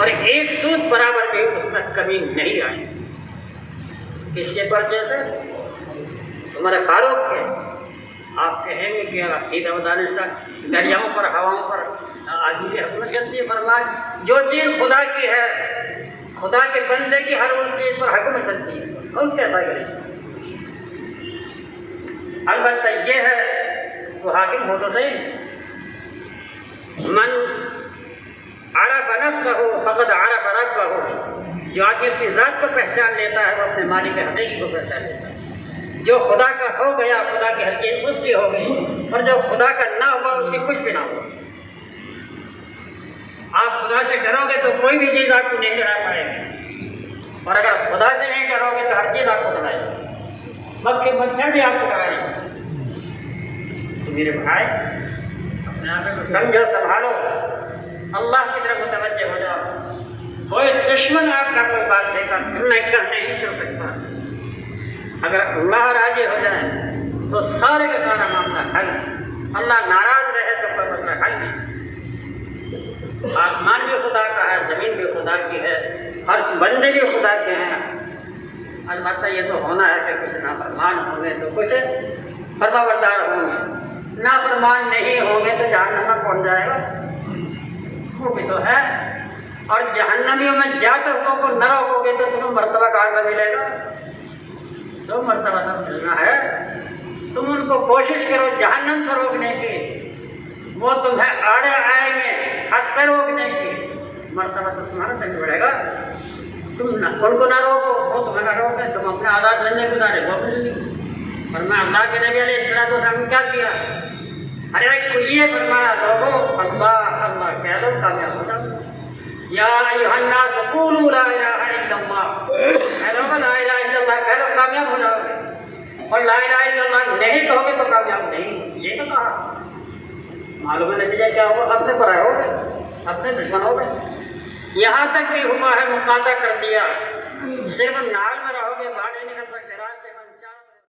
اور ایک سود برابر بھی اس میں کمی نہیں آئی۔ کس کے پرچے سے؟ عمر فاروق کے۔ آپ کہیں گے کہ عقیدہ و دانستہ دریاؤں پر ہواؤں پر آدمی کی حکومت چلتی ہے، فرمایا جو چیز خدا کی ہے، خدا کے بندے کی ہر اس چیز پر حکومت چلتی ہے، اس کے ایسا کرے۔ البتہ یہ ہے وہ حاکم ہو تو صحیح، من عرف نفسہ فقد عرف ربہ، جو آدمی اپنی ذات کو پہچان لیتا ہے وہ اپنے مالک حقیقی کو پہچان لیتا ہے۔ جو خدا کا ہو گیا خدا کی ہر چیز اس کی ہو گئی، اور جو خدا کا نہ ہوا اس کی کچھ بھی نہ ہوا۔ آپ خدا سے ڈرو گے تو کوئی بھی چیز آپ کو نہیں ڈرا پائے گی، اور اگر خدا سے نہیں ڈرو گے تو ہر چیز آپ کو ڈرائے گی، بلکہ مچھر بھی آپ کو ڈرائے گا۔ تو میرے بھائی اپنے آپ کو سمجھو، سنبھالو، اللہ کی طرف متوجہ ہو جاؤ۔ کوئی دشمن آپ کا کوئی بات دیکھا نہیں کر سکتا۔ اگر اللہ راضی ہو جائے تو سارے کا سارا معاملہ حل، اللہ ناراض رہے تو کوئی مسئلہ حل نہیں۔ آسمان بھی خدا کا ہے، زمین بھی خدا کی ہے، ہر بندے بھی خدا کے ہیں۔ البتہ یہ تو ہونا ہے کہ کچھ نافرمان ہوں گے تو کچھ فرمانبردار ہوں گے، نافرمان نہیں ہوں گے تو جہنم میں پہنچ جائے گا، وہ بھی تو ہے۔ اور جہنمیوں میں جاتے ہو کو نہ روکو گے تو تمہیں مرتبہ کہاں سے ملے گا؟ جو مرتبہ تب ملنا ہے تم ان کو کوشش کرو جہنم سے روکنے کی، وہ تمہیں آڑے آئیں گے حق سے روکنے کی، مرتبہ تو تمہارا تک بڑھے گا۔ تم ان کو نہ روکو، وہ تمہیں نہ روکے، تم اپنے آزاد زندگی گزارے وہ اپنی زندگی۔ اور میں اللہ کے نبی علیہ السلام نے کیا کیا؟ ہر ایک کو یہ فرمایا لوگو اللہ اللہ کہہ دو کامیاب ہو جاؤ۔ یا ایھا الناس قولوا لا الہ الا اللہ، اے لوگو لا الہ الا اللہ کہہ دو کامیاب ہو جاؤ گے، اور لا الہ الا اللہ نہیں کہو گے تو کامیاب نہیں۔ یہ تو کہا، معلوم ہے نتیجہ کیا ہوا؟ اپنے پرائے ہو گئے، اپنے دشمن ہو گئے۔ یہاں تک بھی ہوا ہے مقاطع کر دیا، صرف نال میں رہو گے